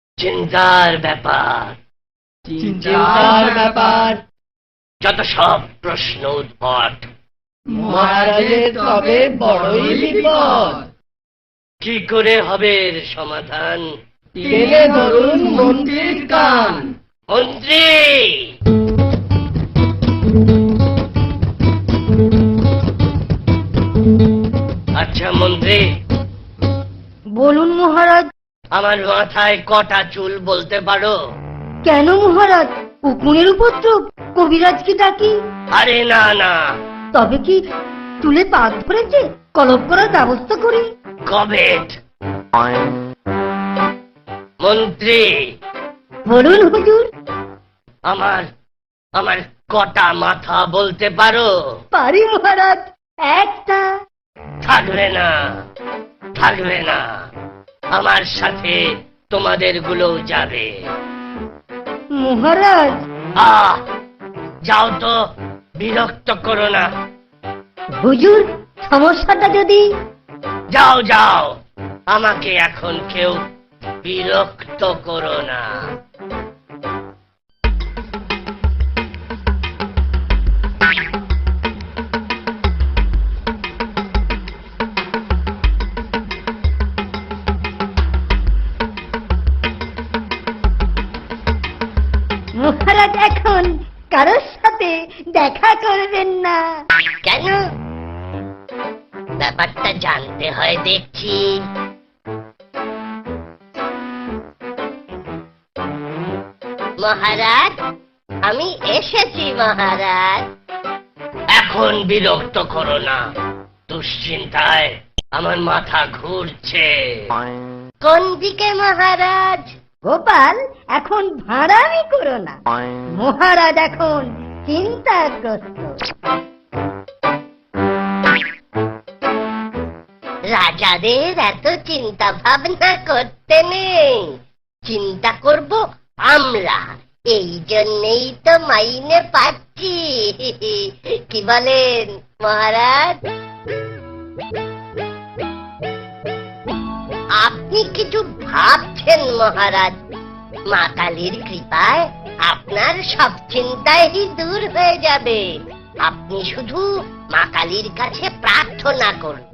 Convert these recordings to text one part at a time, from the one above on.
চিন্তার ব্যাপার যত সব প্রশ্ন উদ্ভট। মহারাজের তবে বড়ই বিপদ। কি করে হবে এর সমাধান? টেনে ধরুন মন্ত্রীর কান। মন্ত্রী! আচ্ছা মন্ত্রী, বলুন মহারাজ। আমার মাথায় কটা চুল বলতে পারো? কেন মহারাজ, উকুনের উপদ্রব? কবিরাজকে ডাকি? আরে না না, তবে কি চুলে পাক ধরেছে? কলপ করার ব্যবস্থা করি। কবেট। মন্ত্রী বলুন হুজুর। আমার আমার কটা মাথা বলতে পারো? পারি মহারাজ, একটা। থাকবে না, আমার সাথে তোমাদের গুলো যাবে। মহারাজ যাও তো, বিরক্ত করো না। হুজুর, সমস্যাটা যদি? যাও, আমাকে এখন কেউ বিরক্ত করো না। মহারাজ এখন কারোর সাথে দেখা করবেন না। কেন? ব্যাপারটা জানতে হয় দেখছি। মহারাজ, আমি এসেছি মহারাজ। এখন বিরক্ত করো না, দুশ্চিন্তায় আমার মাথা ঘুরছে। কোন দিকে মহারাজ? গোপাল, এখন ভাড়ামি করো না। মহারাজ এখন চিন্তাগ্রস্ত। রাজাদের এত চিন্তা ভাবনা করতে নেই, চিন্তা করব আমরা। এই জন্যেই তো মাইনে পাচ্ছি। কি বলেন মহারাজ? আপনি কিছু ভাবছেন মহারাজ? মা কালীর কৃপায় আপনার সব চিন্তাই দূর হয়ে যাবে। আপনি শুধু মা কালীর কাছে প্রার্থনা করুন।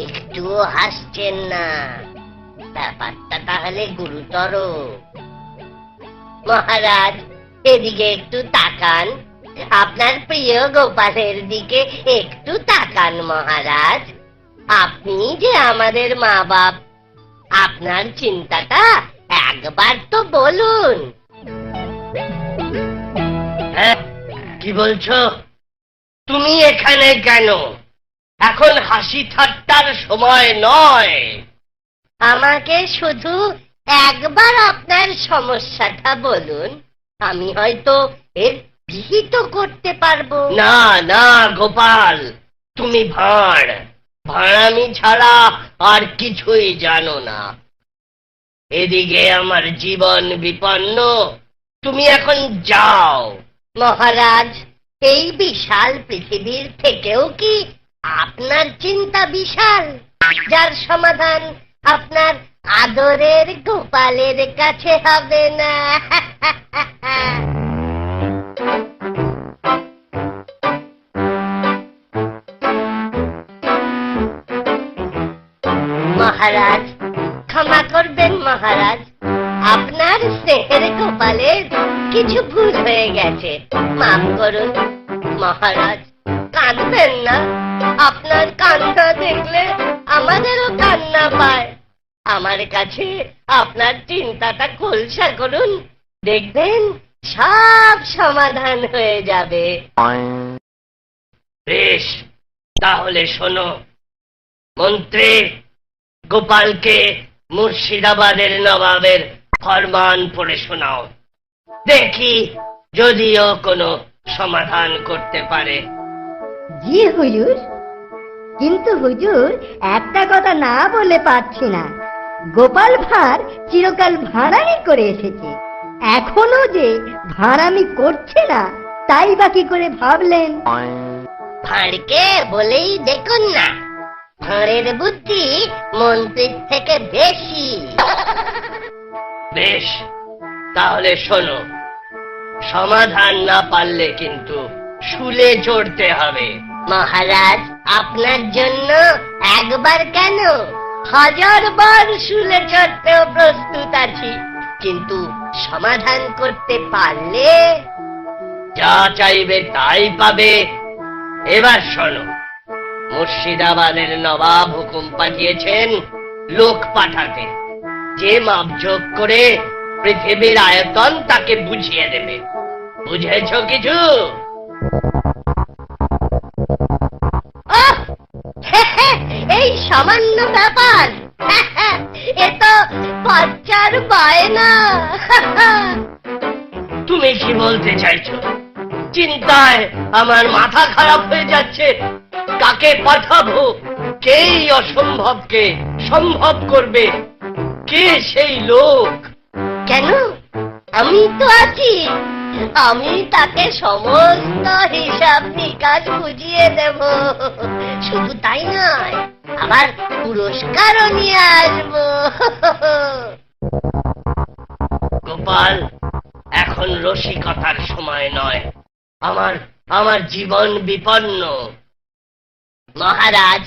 একটুও হাসছেন না, ব্যাপারটা তাহলে গুরুতর। মহারাজ, এদিকে একটু তাকান। আপনার প্রিয় গোপালের দিকে একটু তাকান মহারাজ। আপনি যে আমাদের মা বাপ, আপনার চিন্তাটা একবার তো বলুন। কি বলছো? তুমি এখানে কেন? এখন হাসি ঠাট্টার সময় নয়। আমাকে শুধু একবার আপনার সমস্যাটা বলুন, আমি হয়তো এর বিহিত করতে পারবো। না না গোপাল, তুমি ভাঁড়ামি ছাড়া আর কিছুই জানো না। এদিকে আমার জীবন বিপন্ন, তুমি এখন যাও। মহারাজ, এই বিশাল পৃথিবীর থেকেও কি আপনার চিন্তা বিশাল, যার সমাধান আপনার আদরের গোপালের কাছে হবে না? মহারাজ, ক্ষমা করবেন মহারাজ, আপনার স্নেহের গোপালের কিছু ভুল হয়ে গেছে, মাফ করুন। মহারাজ, কাঁদবেন না, আপনার কান্না দেখলে আমাদেরও কান্না পায়। আমার কাছে আপনার চিন্তাটা খোলসা করুন, দেখবেন সব সমাধান হয়ে যাবে। বেশ, তাহলে শোনো, মন্ত্রী গোপালকে মুর্শিদাবাদের নবাবের ফরমান পড়ে শোনাও, দেখি যদিও কোনো সমাধান করতে পারে। জি হুজুর, কিন্তু হুজুর একটা কথা না বলে পারছি না। গোপাল ভাঁড় চিরকাল ভাঁড়ামি করে এসেছে, এখনো যে ভাঁড়ামি করছে না তাই বা কি করে ভাবলেন? ভাঁড়কে বলেই দেখুন না, ভাঁড়ের বুদ্ধি মন্ত্রীর থেকে বেশি। বেশ, তাহলে শোনো, সমাধান না পারলে কিন্তু শুলে চড়তে হবে। মহারাজ, আপনার জন্য একবার কেন 1000 বার শুলে চড়তেও প্রস্তুত আছি, কিন্তু সমাধান করতে পারলে যা চাইবে তাই পাবে। এবার শোনো, মুর্শিদাবাদের নবাব হুকুম পাঠিয়েছেন লোক পাঠাতে, যে মাপজোক করে পৃথিবীর আয়তন তাকে বুঝিয়ে দেবে। বুঝেছ কিছু? এই সামান্য ব্যাপার, এ তো বাচ্চার বায়না। তুমি কি বলতে চাইছো? চিন্তায় আমার মাথা খারাপ হয়ে যাচ্ছে। কাকে পাঠাবো? কে এই অসম্ভবকে সম্ভব করবে? কে সেই লোক? কেন, আমি তো আছি, আমি তাকে সমস্ত হিসাব নিকাশ বুঝিয়ে দেব। শুধু তাই নয়, আবার পুরস্কারও নিয়ে আসবো। গোপাল, এখন রসিকতার সময় নয়, আমার জীবন বিপন্ন। মহারাজ,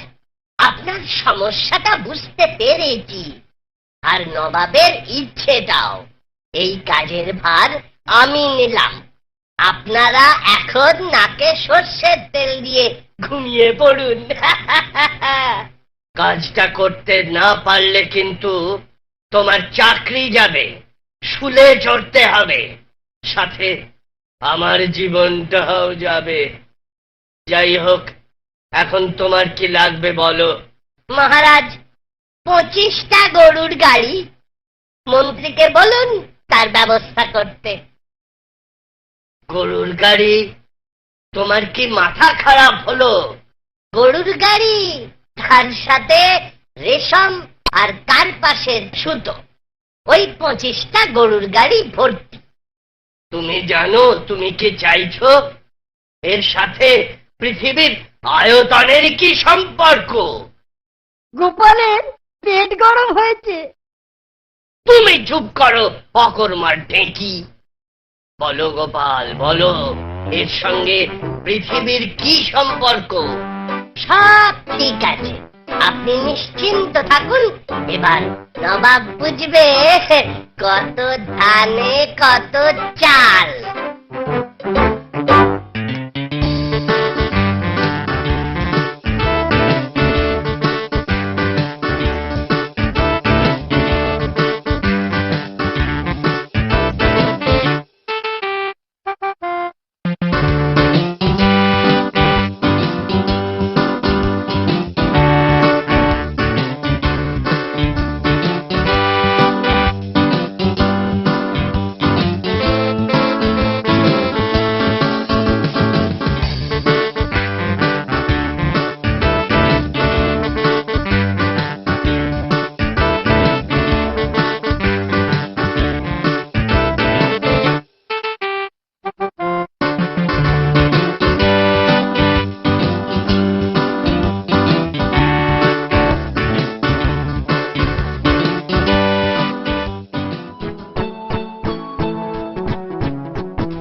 আপনার সমস্যাটা বুঝতে পেরেছি, আর নবাবের ইচ্ছেটাও। এই কাজের ভার আমি নিলাম, আপনারা এখন নাকে সর্ষের তেল দিয়ে ঘুমিয়ে পড়ুন। কাজটা করতে না পারলে কিন্তু তোমার চাকরি যাবে, শুলে চড়তে হবে, সাথে আমার জীবনটাও যাবে। যাই হোক, এখন তোমার কি লাগবে বলো। মহারাজ, 25টা গরুর গাড়ি, মন্ত্রীকে বলুন তার ব্যবস্থা করতে। গরুর গাড়ি? তোমার কি মাথা খারাপ হলো? গরুর গাড়ি, তার সাথে রেশম আর কার্পাসের সুতো, ওই 25টা গরুর গাড়ি ভর্তি। তুমি জানো তুমি কি চাইছো? এর সাথে পৃথিবীর আয়তনের কি সম্পর্ক? গোপালের পেট গরম হয়েছে। তুমি চুপ করো, অকর্মার ঢেঁকি। বলো গোপাল, বলো, এর সঙ্গে পৃথিবীর কি সম্পর্ক? সব ঠিক আছে, আপনি নিশ্চিন্ত থাকুন। এবার নবাব বুঝবে কত ধানে কত চাল।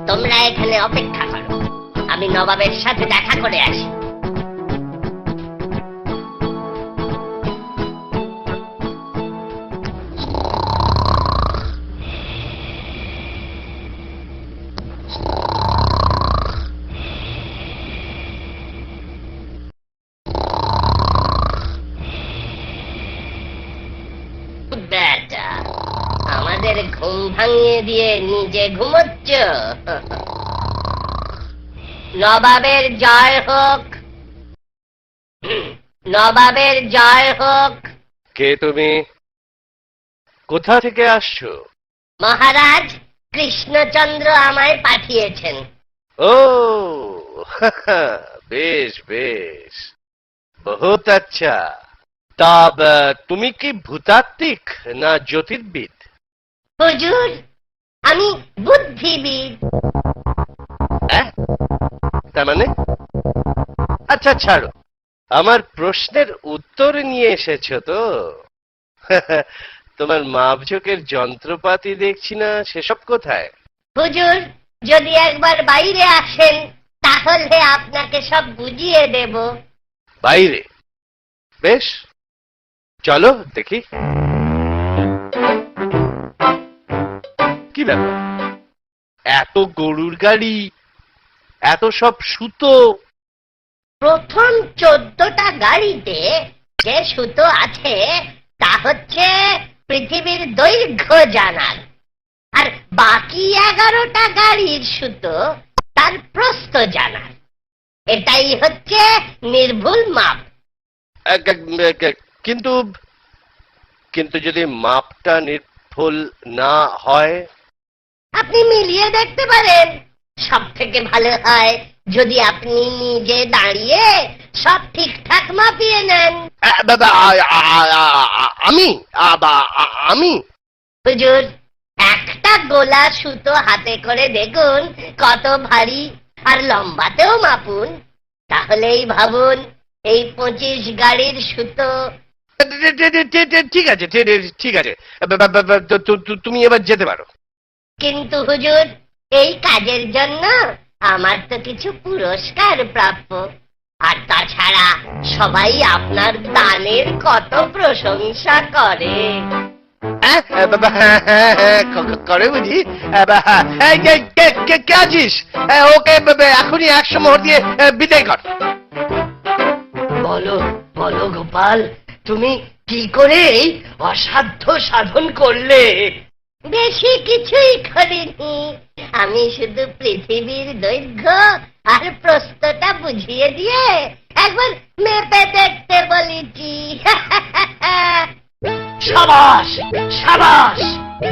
তোমরা এখানে অপেক্ষা করো, আমি নবাবের সাথে দেখা করে আসি। আমাদের ঘুম ভাঙিয়ে দিয়ে নিজে ঘুমোচ্ছ? নবাবের জয় হোক, নবাবের জয় হোক। কে তুমি? কোথা থেকে আসছো? মহারাজ কৃষ্ণচন্দ্র আমায় পাঠিয়েছেন। ও বেশ বেশ, বহুত আচ্ছা। তা তুমি কি ভূতাত্ত্বিক না জ্যোতির্বিদ? হুজুর আমি বুদ্ধিবিদ। হ্যাঁ? তার মানে? আচ্ছা ছাড়ো, আমার প্রশ্নের উত্তর নিয়ে এসেছো তো? তোমার মাপঝোঁকের যন্ত্রপাতি দেখছি না, সেসব কোথায়? হুজুর যদি একবার বাইরে আসেন তাহলে আপনাকে সব বুঝিয়ে দেব। বাইরে? বেশ, চলো দেখি। কি ব্যাপার, এত গরুর গাড়ি, এত সব সুতো? প্রথম 14টা গাড়িতে যে সুতো আছে তা হচ্ছে পৃথিবীর দৈর্ঘ্য জানার, আর বাকি 11টা গাড়ির সুতো তার প্রস্থ জানার। এটাই হচ্ছে নির্ভুল মাপ। কিন্তু কিন্তু যদি মাপটা নির্ভুল না হয়? আপনি মিলিয়ে দেখতে পারেন। সব থেকে ভালো হয় যদি আপনি নিজে দাঁড়িয়ে সব ঠিকঠাক মাপিয়ে নেন। আমি আমি হুজুর একটা গোলা সুতো হাতে করে দেখুন কত ভারী, আর লম্বাতেও মাপুন, তাহলেই ভাবুন এই 25 গাড়ির সুতো। ঠিক আছে ঠিক আছে, তুমি এবার যেতে পারো। কিন্তু হুজুর এই কাজের জন্য আমার তো কিছু পুরস্কার প্রাপ্য, আর তাছাড়া সবাই আপনার দানের কত প্রশংসা করে। করে বুঝি? কে আছিস? ওকে এখনই 100 মোহর দিয়ে বিদায় কর। বলো বলো গোপাল, তুমি কি করে এই অসাধ্য সাধন করলে? বেশি কিছুই করিনি, আমি শুধু পৃথিবীর দৈর্ঘ্য আর প্রস্থটা বুঝিয়ে দিয়ে একবার মেপে দেখতে বলেছি। সাবাস সাবাস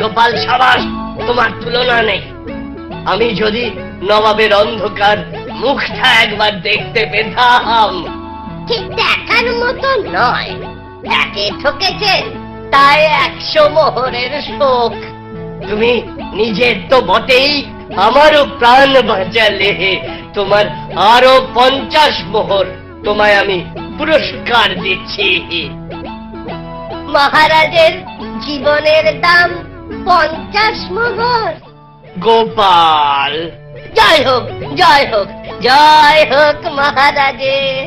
গোপাল, সাবাস, তোমার তুলনা নেই। আমি যদি নবাবের অন্ধকার মুখটা একবার দেখতে পেতাম। ঠিক দেখার মতো নয়, একে ঠকেছেন তাই 100 মোহরের শোক। তুমি নিজের তো বটেই, আমারও প্রাণ বাঁচালে। তোমার আরো 50 মোহর তোমায় আমি পুরস্কার দিচ্ছি। মহারাজের জীবনের দাম 50 মোহর। গোপাল, জয় হোক জয় হোক জয় হোক মহারাজের।